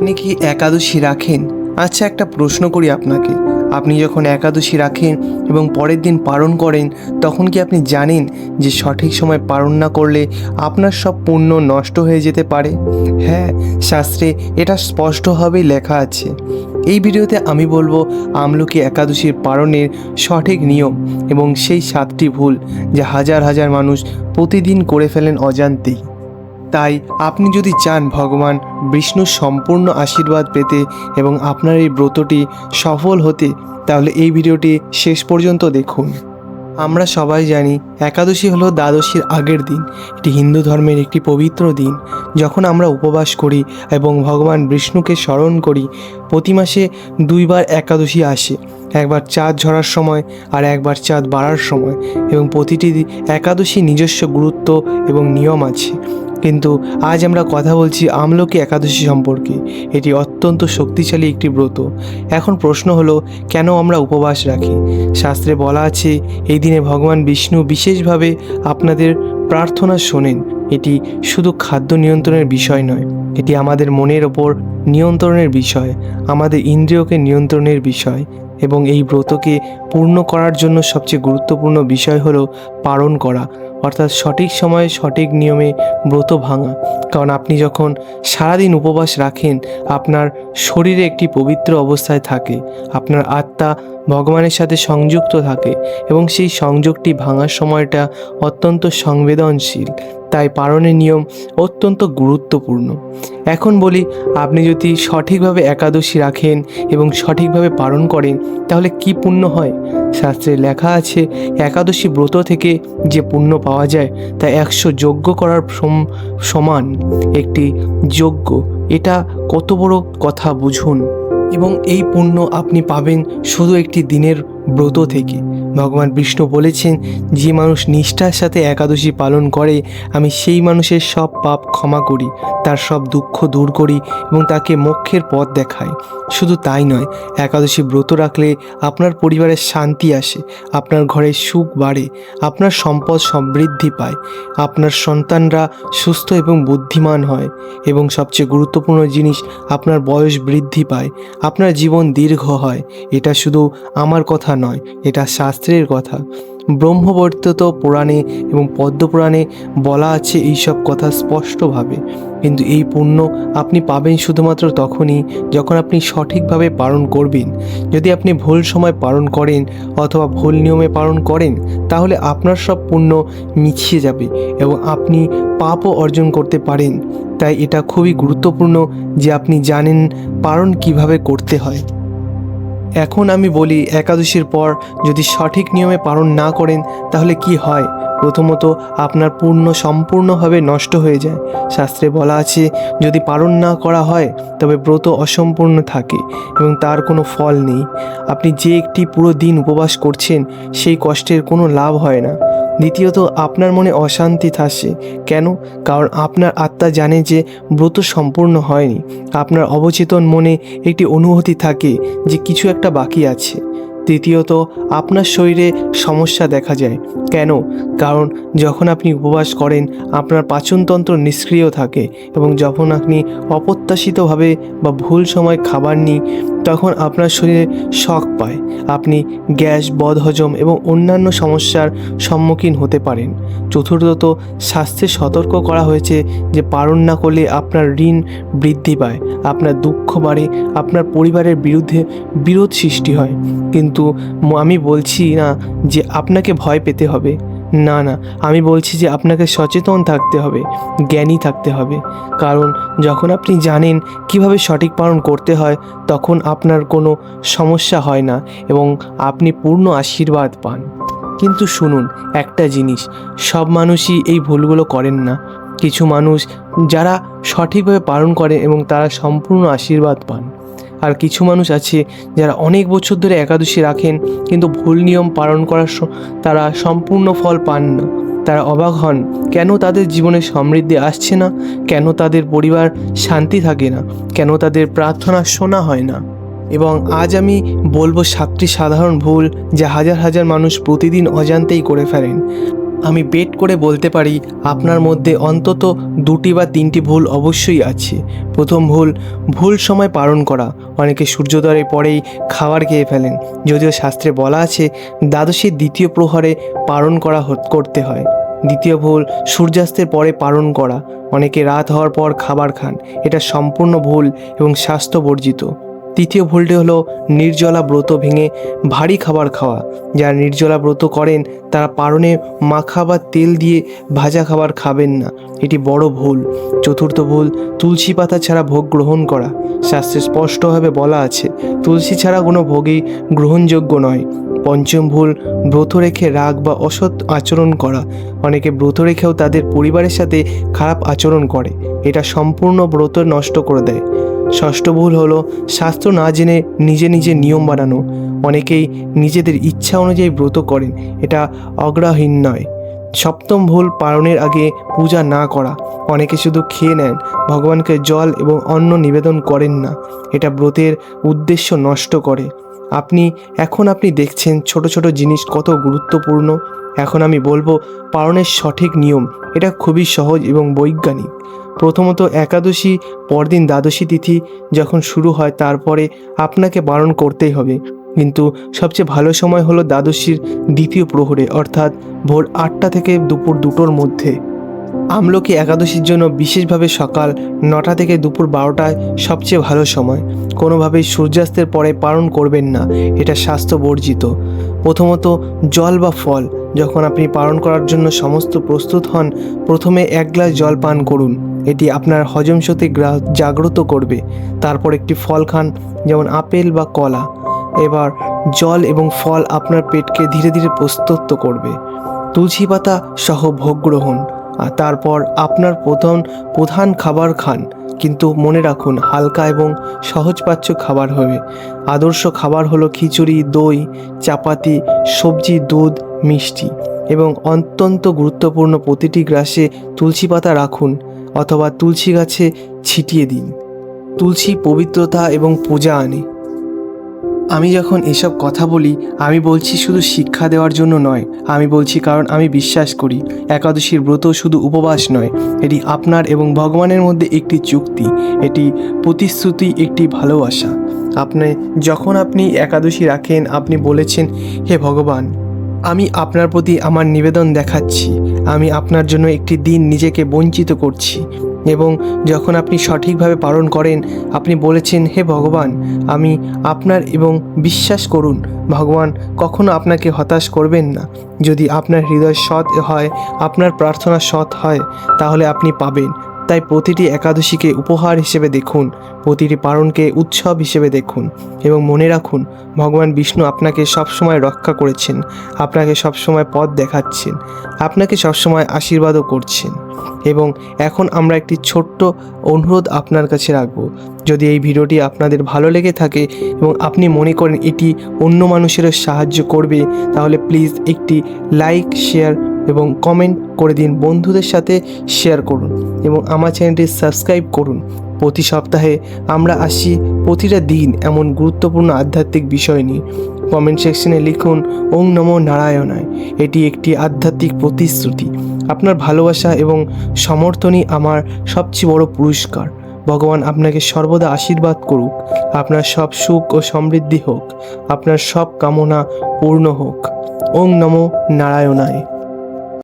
আপনি কি একাদশী রাখেন? আচ্ছা, একটা প্রশ্ন করি আপনাকে। আপনি যখন একাদশী রাখেন এবং পরের দিন পালন করেন, তখন কি আপনি জানেন যে সঠিক সময় পালন না করলে আপনার সব পুণ্য নষ্ট হয়ে যেতে পারে? হ্যাঁ, শাস্ত্রে এটা স্পষ্টভাবেই লেখা আছে। এই ভিডিওতে আমি বলবো আমলকি একাদশীর পালনের সঠিক নিয়ম এবং সেই 7টি ভুল যা হাজার হাজার মানুষ প্রতিদিন করে ফেলেন অজান্তেই। তাই আপনি যদি চান ভগবান বিষ্ণুর সম্পূর্ণ আশীর্বাদ পেতে এবং আপনার এই ব্রতটি সফল হতে, তাহলে এই ভিডিওটি শেষ পর্যন্ত দেখুন। আমরা সবাই জানি একাদশী হলো দ্বাদশীর আগের দিন। এটি হিন্দু ধর্মের একটি পবিত্র দিন যখন আমরা উপবাস করি এবং ভগবান বিষ্ণুকে স্মরণ করি। প্রতি মাসে 2বার একাদশী আসে, একবার চাঁদ ঝরার সময় আর একবার চাঁদ বাড়ার সময়, এবং প্রতিটি একাদশী নিজস্ব গুরুত্ব এবং নিয়ম আছে। কিন্তু আজ আমরা কথা বলছি আমলকি একাদশী সম্পর্কে। এটি অত্যন্ত শক্তিশালী একটি ব্রত। এখন প্রশ্ন হলো, কেন আমরা উপবাস রাখি? শাস্ত্রে বলা আছে এই দিনে ভগবান বিষ্ণু বিশেষভাবে আপনাদের প্রার্থনা শোনেন। এটি শুধু খাদ্য নিয়ন্ত্রণের বিষয় নয়, এটি আমাদের মনের ওপর নিয়ন্ত্রণের বিষয়, আমাদের ইন্দ্রিয়কে নিয়ন্ত্রণের বিষয়। এবং এই ব্রতকে পূর্ণ করার জন্য সবচেয়ে গুরুত্বপূর্ণ বিষয় হলো পালন করা, অর্থাৎ সঠিক সময়ে সঠিক নিয়মে ব্রত ভাঙা। কারণ আপনি যখন সারাদিন উপবাস রাখেন, আপনার শরীরে একটি পবিত্র অবস্থায় থাকে, আপনার আত্মা ভগবানের সাথে সংযুক্ত থাকে এবং সেই সংযোগটি ভাঙার সময়টা অত্যন্ত সংবেদনশীল। তাই পালনের নিয়ম অত্যন্ত গুরুত্বপূর্ণ। এখন বলি, আপনি যদি সঠিকভাবে একাদশী রাখেন এবং সঠিকভাবে পালন করেন, তাহলে কি পুণ্য হয়? শাস্ত্রে লেখা আছে একাদশী ব্রত থেকে যে পুণ্য পাওয়া যায় তা 100 যজ্ঞ করার সমান একটি যজ্ঞ। এটা কত বড় কথা বুঝুন। এবং এই পুণ্য আপনি পাবেন শুধু একটি দিনের ব্রত থেকে। ভগবান বিষ্ণু বলেছেন, যে মানুষ নিষ্ঠার সাথে একাদশী পালন করে, আমি সেই মানুষের সব পাপ ক্ষমা করি, তার সব দুঃখ দূর করি এবং তাকে মোক্ষের পথ দেখাই। শুধু তাই নয়, একাদশী ব্রত রাখলে আপনার পরিবারের শান্তি আসে, আপনার ঘরে সুখ বাড়ে, আপনার সম্পদ সমৃদ্ধি পায়, আপনার সন্তানরা সুস্থ এবং বুদ্ধিমান হয়, এবং সবচেয়ে গুরুত্বপূর্ণ জিনিস, আপনার বয়স বৃদ্ধি পায়, আপনার জীবন দীর্ঘ হয়। এটা শুধু আমার কথা নয়, এটা শাস্ত্রের কথা। ব্রহ্মবর্তিত পুরাণে এবং পদ্মপুরাণে বলা আছে এইসব কথা স্পষ্টভাবে। কিন্তু এই পুণ্য আপনি পাবেন শুধুমাত্র তখনই যখন আপনি সঠিকভাবে পালন করবেন। যদি আপনি ভুল সময় পালন করেন অথবা ভুল নিয়মে পালন করেন, তাহলে আপনার সব পুণ্য মিছিয়ে যাবে এবং আপনি পাপও অর্জন করতে পারেন। তাই এটা খুবই গুরুত্বপূর্ণ যে আপনি জানেন পালন কিভাবে করতে হয়। এখন আমি বলি, একাদশীর পর যদি সঠিক নিয়মে পালন না করেন তাহলে কি হয়? প্রথমত, আপনার পুণ্য সম্পূর্ণভাবে নষ্ট হয়ে যায়। শাস্ত্রে বলা আছে, যদি পালন না করা হয় তবে ব্রত অসম্পূর্ণ থাকে এবং তার কোনো ফল নেই। আপনি যে একটি পুরো দিন উপবাস করছেন, সেই কষ্টের কোনো লাভ হয় না। দ্বিতীয়ত, আপনার মনে অশান্তি থাকছে। কেন? কারণ আপনার আত্মা জানে যে ব্রত সম্পূর্ণ হয়নি। আপনার অবচেতন মনে একটি অনুভূতি থাকে যে কিছু একটা বাকি আছে। তৃতীয়ত, আপনার শরীরে সমস্যা দেখা যায়। কেন? কারণ যখন আপনি উপবাস করেন, আপনার পাচনতন্ত্র নিষ্ক্রিয় থাকে এবং যখন আপনি অপ্রত্যাশিতভাবে বা ভুল সময় খাবার নিন, তখন আপনার শরীরে শক পায়। আপনি গ্যাস, বদহজম এবং অন্যান্য সমস্যার সম্মুখীন হতে পারেন। চতুর্থত, শাস্ত্রে সতর্ক করা হয়েছে যে পালন না করলে আপনার ঋণ বৃদ্ধি পায়, আপনার দুঃখ বাড়ে, আপনার পরিবারের বিরুদ্ধে বিরোধ সৃষ্টি হয়। কিন্তু আমি বলছি না যে আপনাকে ভয় পেতে হবে, না, আমি বলছি যে আপনাকে সচেতন থাকতে হবে, জ্ঞানী থাকতে হবে। কারণ যখন আপনি জানেন কিভাবে সঠিক পালন করতে হয়, তখন আপনার কোনো সমস্যা হয় না এবং আপনি পূর্ণ আশীর্বাদ পান। কিন্তু শুনুন একটা জিনিস, সব মানুষই এই ভুলগুলো করেন না। কিছু মানুষ যারা সঠিকভাবে পালন করে এবং তারা সম্পূর্ণ আশীর্বাদ পান। আর কিছু মানুষ আছে যারা অনেক বছর ধরে একাদশী রাখেন কিন্তু ভুল নিয়ম পালন করার তারা সম্পূর্ণ ফল পান না। তারা অবাক হন কেন তাদের জীবনে সমৃদ্ধি আসছে না, কেন তাদের পরিবার শান্তি থাকে না, কেন তাদের প্রার্থনা শোনা হয় না। এবং আজ আমি বলবো 7টি সাধারণ ভুল যা হাজার হাজার মানুষ প্রতিদিন অজান্তেই করে ফেলেন। আমি বেট করে বলতে পারি আপনার মধ্যে অন্তত 2টি বা 3টি ভুল অবশ্যই আছে। প্রথম ভুল সময় পালন করা। অনেকে সূর্যোদয়ের পরেই খাবার খেয়ে ফেলেন, যদিও শাস্ত্রে বলা আছে দ্বাদশীর দ্বিতীয় প্রহরে পালন করতে হয়। দ্বিতীয় ভুল, সূর্যাস্তের পরে পালন করা। অনেকে রাত হওয়ার পর খাবার খান, এটা সম্পূর্ণ ভুল এবং স্বাস্থ্য বর্জিত। তৃতীয় ভুলটি হলো নির্জলা ব্রত ভেঙে ভারী খাবার খাওয়া। যারা নির্জলা ব্রত করেন তারা পারণে মাখা বা তেল দিয়ে ভাজা খাবার খাবেন না, এটি বড় ভুল। চতুর্থ ভুল, তুলসী পাতা ছাড়া ভোগ গ্রহণ করা। শাস্ত্রে স্পষ্টভাবে বলা আছে তুলসী ছাড়া কোনো ভোগই গ্রহণযোগ্য নয়। পঞ্চম ভুল, ব্রত রেখে রাগ বা অসৎ আচরণ করা। অনেকে ব্রত রেখেও তাদের পরিবারের সাথে খারাপ আচরণ করে, এটা সম্পূর্ণ ব্রত নষ্ট করে দেয়। ষষ্ঠ ভুল হলো শাস্ত্র না জেনে নিজে নিয়ম বানানো। অনেকেই নিজেদের ইচ্ছা অনুযায়ী ব্রত করেন, এটা অগ্রাহীন নয়। সপ্তম ভুল, পালনের আগে পূজা না করা। অনেকে শুধু খেয়ে নেন, ভগবানকে জল এবং অন্ন নিবেদন করেন না, এটা ব্রতের উদ্দেশ্য নষ্ট করে। আপনি দেখছেন ছোট ছোট জিনিস কত গুরুত্বপূর্ণ। এখন আমি বলবো পালনের সঠিক নিয়ম, এটা খুবই সহজ এবং বৈজ্ঞানিক। প্রথমত, একাদশী পরদিন দ্বাদশী তিথি যখন শুরু হয় তারপরে আপনাকে পালন করতেই হবে, কিন্তু সবচেয়ে ভালো সময় হলো দ্বাদশীর দ্বিতীয় প্রহরে, অর্থাৎ ভোর 8টা থেকে দুপুর 2টোর মধ্যে। আমলকি একাদশীর জন্য বিশেষভাবে সকাল 9টা থেকে দুপুর 12টায় সবচেয়ে ভালো সময়। কোনোভাবেই সূর্যাস্তের পরে পালন করবেন না, এটা স্বাস্থ্য বর্জিত। প্রথমত, জল বা ফল। যখন আপনি পালন করার জন্য সমস্ত প্রস্তুত হন, প্রথমে 1 গ্লাস জল পান করুন, এটি আপনার হজম শক্তি জাগ্রত করবে। তারপর একটি ফল খান, যেমন আপেল বা কলা। এবার জল এবং ফল আপনার পেটকে ধীরে ধীরে প্রস্তুত করবে। তুলসী পাতা সহ ভোগ গ্রহণ, আর তারপর আপনার প্রধান খাবার খান, কিন্তু মনে রাখুন হালকা এবং সহজপাচ্য খাবার হবে। আদর্শ খাবার হলো খিচুড়ি, দই, চাপাতি, সবজি, দুধ, মিষ্টি এবং অত্যন্ত গুরুত্বপূর্ণ প্রতিটি গ্রাসে তুলসী পাতা রাখুন অথবা তুলসী গাছে ছিটিয়ে দিন। তুলসী পবিত্রতা এবং পূজা আনে। আমি যখন এসব কথা বলি আমি বলছি শুধু শিক্ষা দেওয়ার জন্য নয়, আমি বলছি কারণ আমি বিশ্বাস করি একাদশীর ব্রত শুধু উপবাস নয়, এটি আপনার এবং ভগবানের মধ্যে একটি চুক্তি, এটি প্রতিশ্রুতি, একটি ভালোবাসা। যখন আপনি একাদশী রাখেন আপনি বলেছেন, হে ভগবান, আমি আপনার প্রতি আমার নিবেদন দেখাচ্ছি, আমি আপনার জন্য একটি দিন নিজেকে বঞ্চিত করছি। এবং যখন আপনি সঠিকভাবে পালন করেন আপনি বলেছেন, হে ভগবান, আমি আপনার এবং বিশ্বাস করুন ভগবান কখনো আপনাকে হতাশ করবেন না। যদি আপনার হৃদয় সৎ হয়, আপনার প্রার্থনা সৎ হয়, তাহলে আপনি পাবেন। তাই প্রতিটি একাদশীকে উপহার হিসেবে দেখুন, প্রতিটি পালনকে উৎসব হিসেবে দেখুন এবং মনে রাখুন ভগবান বিষ্ণু আপনাকে সবসময় রক্ষা করেছেন, আপনাকে সবসময় পথ দেখাচ্ছেন, আপনাকে সবসময় আশীর্বাদও করছেন। এবং এখন আমরা একটি ছোট্ট অনুরোধ আপনার কাছে রাখবো। যদি এই ভিডিওটি আপনাদের ভালো লেগে থাকে এবং আপনি মনে করেন এটি অন্য মানুষেরও সাহায্য করবে, তাহলে প্লিজ একটি লাইক, শেয়ার এবং কমেন্ট করে দিন, বন্ধুদের সাথে শেয়ার করুন এবং আমার চ্যানেলটি সাবস্ক্রাইব করুন। প্রতি সপ্তাহে আমরা আসি প্রতিটা দিন এমন গুরুত্বপূর্ণ আধ্যাত্মিক বিষয় নিয়ে। কমেন্ট সেকশনে লিখুন ওং নমো নারায়ণায়, এটি একটি আধ্যাত্মিক প্রতিশ্রুতি। আপনার ভালোবাসা এবং সমর্থনই আমার সবচেয়ে বড় পুরস্কার। ভগবান আপনাকে সর্বদা আশীর্বাদ করুক, আপনার সব সুখ ও সমৃদ্ধি হোক, আপনার সব কামনা পূর্ণ হোক। ওং নমো নারায়ণায়।